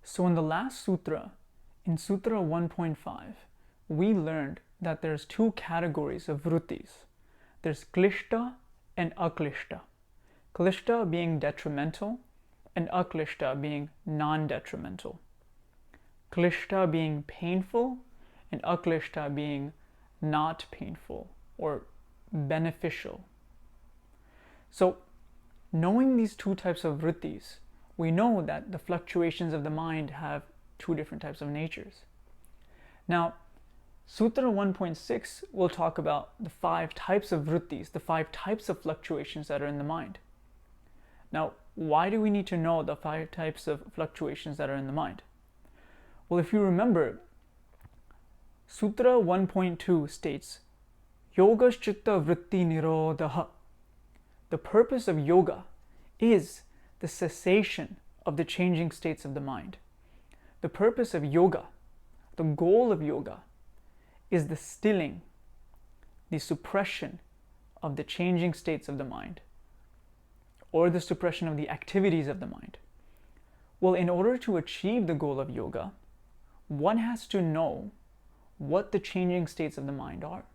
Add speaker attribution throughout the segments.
Speaker 1: So in the last sutra, in Sutra 1.5, we learned that there's two categories of vṛttis. There's klishta and aklishta. Klishta being detrimental and aklishta being non-detrimental. Klishta being painful and aklishta being not painful or beneficial. So, knowing these two types of vṛttis, we know that the fluctuations of the mind have two different types of natures. Now, Sutra 1.6 will talk about the 5 types of vṛttis, the 5 types of fluctuations that are in the mind. Now, why do we need to know the 5 types of fluctuations that are in the mind? Well, if you remember, Sutra 1.2 states, Yogasutra vritti nirodha. The purpose of yoga is the cessation of the changing states of the mind. The purpose of yoga, the goal of yoga, is the stilling, the suppression of the changing states of the mind, or the suppression of the activities of the mind. Well, in order to achieve the goal of yoga, one has to know what the changing states of the mind are.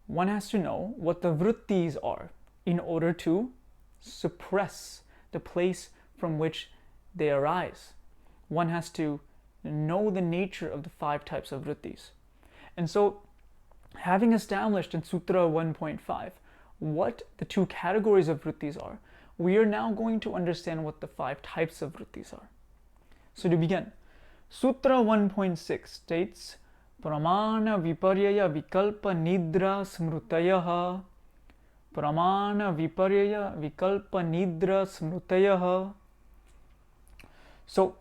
Speaker 1: One has to know what the vṛttis are in order to suppress the place from which they arise. One has to know the nature of the 5 types of vṛttis. And so, having established in Sutra 1.5 what the 2 categories of vṛttis are, we are now going to understand what the 5 types of vṛttis are. So to begin, Sutra 1.6 states, Pramana viparyaya vikalpa nidra smrutayaha. Pramana viparyaya vikalpa nidra smrutayaha. So,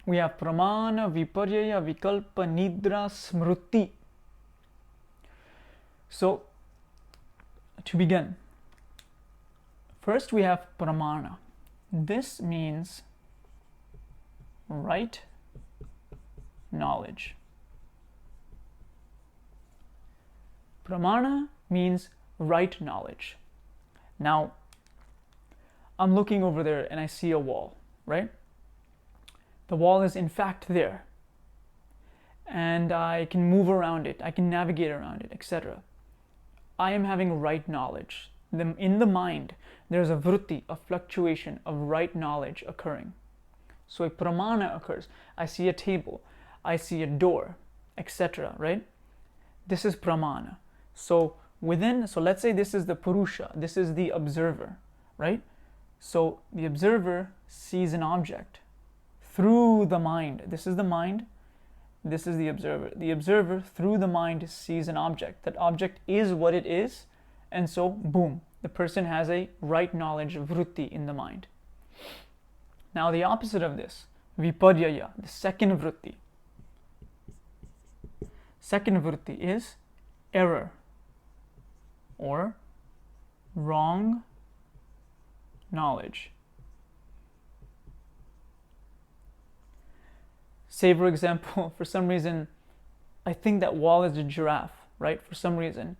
Speaker 1: we have Pramana viparyaya vikalpa nidra smruti. So, to begin, first we have Pramana. This means right knowledge. Pramana means right knowledge. Now, I'm looking over there and I see a wall, right? The wall is in fact there. And I can move around it, I can navigate around it, etc. I am having right knowledge. In the mind, there's a vṛtti, a fluctuation of right knowledge occurring. So a pramana occurs. I see a table, I see a door, etc. Right? This is pramana. So let's say this is the purusha, this is the observer, right? So the observer sees an object through the mind. This is the mind, this is the observer. The observer through the mind sees an object. That object is what it is, and so boom, the person has a right knowledge vṛtti in the mind. Now the opposite of this, viparyaya, the second vṛtti. Second vṛtti is error or wrong knowledge. Say, for example, for some reason, I think that wall is a giraffe, right? For some reason,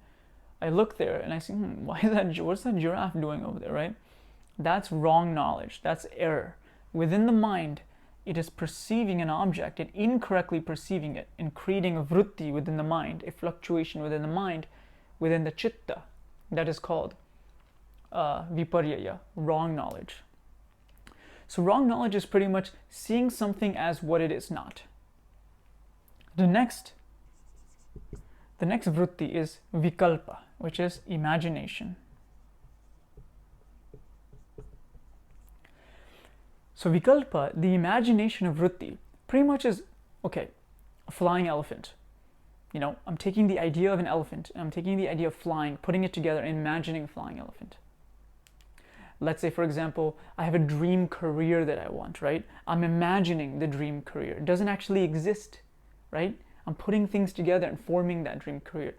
Speaker 1: I look there and I see, what's that giraffe doing over there, right? That's wrong knowledge. That's error. Within the mind, it is perceiving an object and incorrectly perceiving it and creating a vṛtti within the mind, a fluctuation within the mind, within the chitta. That is called viparyaya, wrong knowledge. So wrong knowledge is pretty much seeing something as what it is not. The next vṛtti is vikalpa, which is imagination. So vikalpa, the imagination of vṛtti, pretty much is, okay, a flying elephant. You know, I'm taking the idea of an elephant, and I'm taking the idea of flying, putting it together, and imagining a flying elephant. Let's say, for example, I have a dream career that I want, right? I'm imagining the dream career. It doesn't actually exist, right? I'm putting things together and forming that dream career.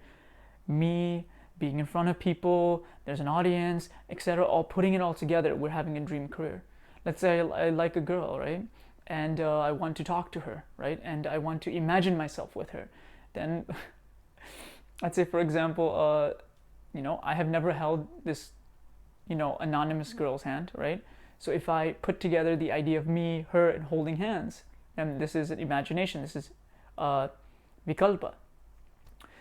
Speaker 1: Me being in front of people, there's an audience, etc. All putting it all together, we're having a dream career. Let's say I like a girl, right? And I want to talk to her, right? And I want to imagine myself with her. Then, let's say, for example, I have never held this, anonymous girl's hand, right? So if I put together the idea of me, her, and holding hands, and this is an imagination, this is vikalpa.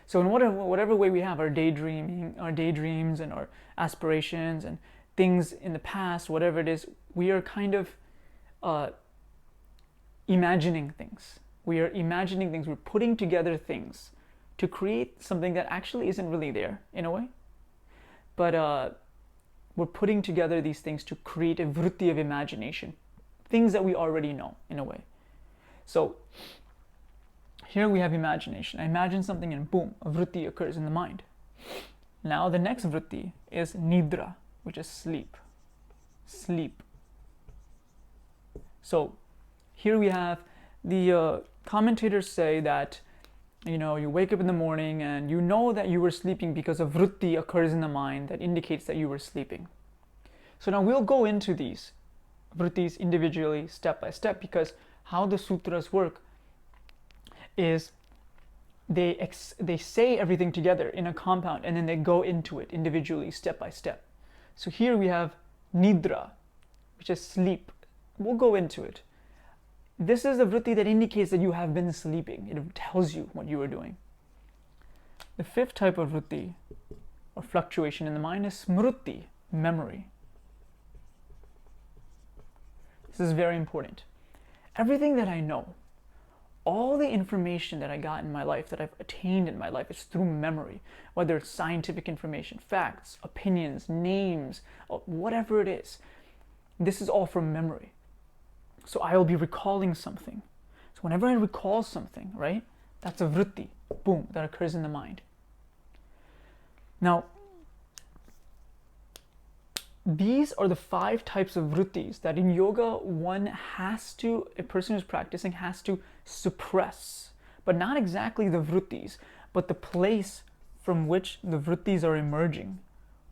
Speaker 1: So in whatever way we have our daydreaming, our daydreams and our aspirations and things in the past, whatever it is, we are kind of imagining things. We are imagining things, we're putting together things to create something that actually isn't really there in a way. But we're putting together these things to create a vritti of imagination, things that we already know in a way. So here we have imagination. I imagine something and boom, a vritti occurs in the mind. Now the next vritti is nidra, which is sleep. Sleep. So here we have the commentators say that you wake up in the morning and you know that you were sleeping because a vritti occurs in the mind that indicates that you were sleeping. So now we'll go into these vrittis individually, step by step, because how the sutras work is they say everything together in a compound and then they go into it individually, step by step. So here we have nidra, which is sleep. We'll go into it. This is a vritti that indicates that you have been sleeping. It tells you what you were doing. The fifth type of vritti, or fluctuation in the mind, is smruti, memory. This is very important. Everything that I know, all the information that I got in my life, that I've attained in my life, is through memory. Whether it's scientific information, facts, opinions, names, whatever it is. This is all from memory. So I will be recalling something. So whenever I recall something, right, that's a vritti, boom, that occurs in the mind. Now, these are the 5 types of vrittis that in yoga a person who's practicing has to suppress. But not exactly the vrittis, but the place from which the vrittis are emerging.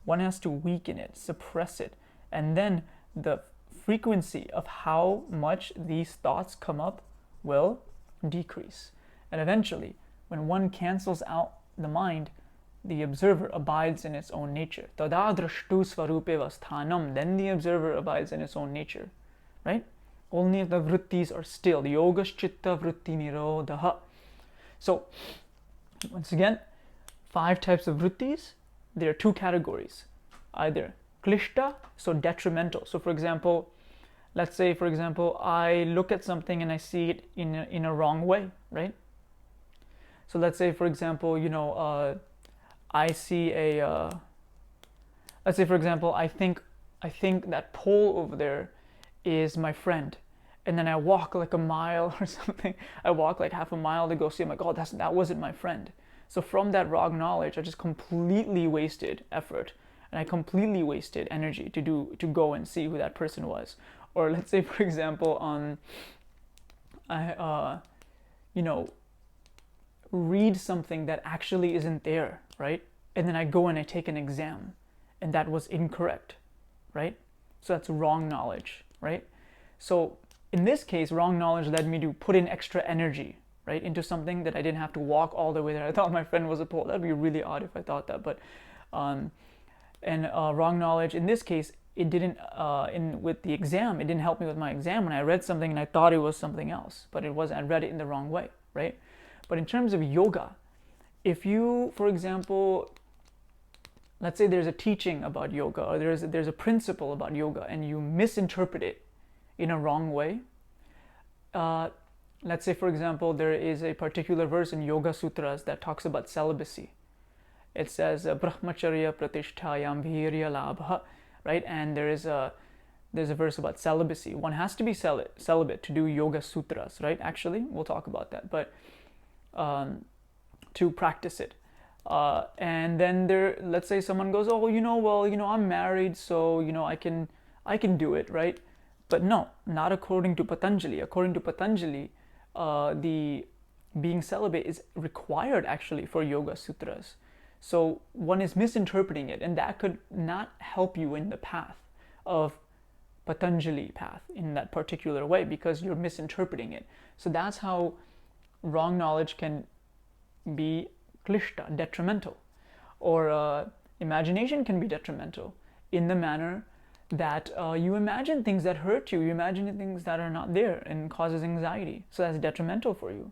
Speaker 1: One has to weaken it, suppress it, and then the frequency of how much these thoughts come up will decrease. And eventually, when one cancels out the mind, the observer abides in its own nature. Tada drashtu svarupe vasthanam, then the observer abides in its own nature. Right? Only if the vrittis are still. Yogaschitta vritti nirodha. So, once again, 5 types of vrittis. There are 2 categories. Either klishta, so detrimental. So for example, let's say for example, I look at something and I see it in a wrong way, right? So let's say for example, I see let's say for example, I think that pole over there is my friend, and then I walk like a mile or something. I walk like half a mile to go see. I'm like, oh, that wasn't my friend. So from that wrong knowledge, I just completely wasted effort. And I completely wasted energy to go and see who that person was. Or let's say, for example, I read something that actually isn't there, right? And then I go and I take an exam, and that was incorrect, right? So that's wrong knowledge, right? So in this case, wrong knowledge led me to put in extra energy, right, into something that I didn't have to walk all the way there. I thought my friend was a pole. That'd be really odd if I thought that, but. And wrong knowledge, in this case, it didn't, with the exam, it didn't help me with my exam when I read something and I thought it was something else, but it wasn't. I read it in the wrong way, right? But in terms of yoga, if you, for example, let's say there's a teaching about yoga, or there's a principle about yoga, and you misinterpret it in a wrong way, let's say, for example, there is a particular verse in Yogasutras that talks about celibacy. It says brahmacharya pratishtayam virya labha, right? And there's a verse about celibacy. One has to be celibate to do yoga sutras, right? Actually, we'll talk about that, but to practice it. And then let's say someone goes, oh, I'm married, so I can do it, right? But no, not according to Patanjali. According to Patanjali, the being celibate is required actually for yoga sutras. So one is misinterpreting it, and that could not help you in the path of Patanjali path in that particular way, because you're misinterpreting it. So that's how wrong knowledge can be klishta, detrimental, or imagination can be detrimental in the manner that you imagine things that hurt you, you imagine things that are not there and causes anxiety. So that's detrimental for you.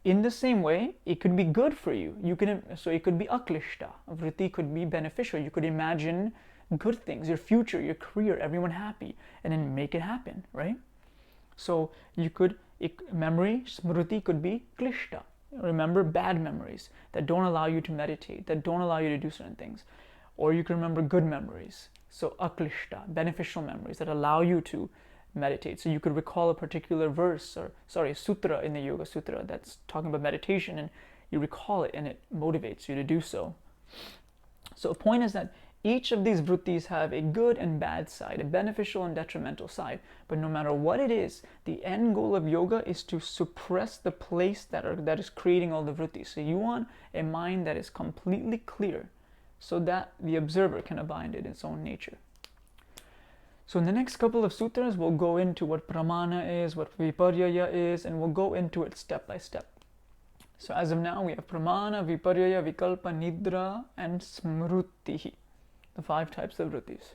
Speaker 1: In the same way, it could be good for you. So it could be aklishta. Vṛtti could be beneficial. You could imagine good things, your future, your career, everyone happy, and then make it happen, right? So you could, memory, smriti could be klishta. Remember bad memories that don't allow you to meditate, that don't allow you to do certain things. Or you can remember good memories. So aklishta, beneficial memories that allow you to meditate. So you could recall a particular verse sutra in the Yogasutra that's talking about meditation, and you recall it and it motivates you to do so. So the point is that each of these vṛttis have a good and bad side, a beneficial and detrimental side. But no matter what it is, the end goal of yoga is to suppress the place that is creating all the vṛttis. So you want a mind that is completely clear so that the observer can abide in its own nature. So in the next couple of sutras, we'll go into what Pramana is, what Viparyaya is, and we'll go into it step by step. So as of now, we have Pramana, Viparyaya, Vikalpa, Nidra, and Smrutihi, the 5 types of vṛttis.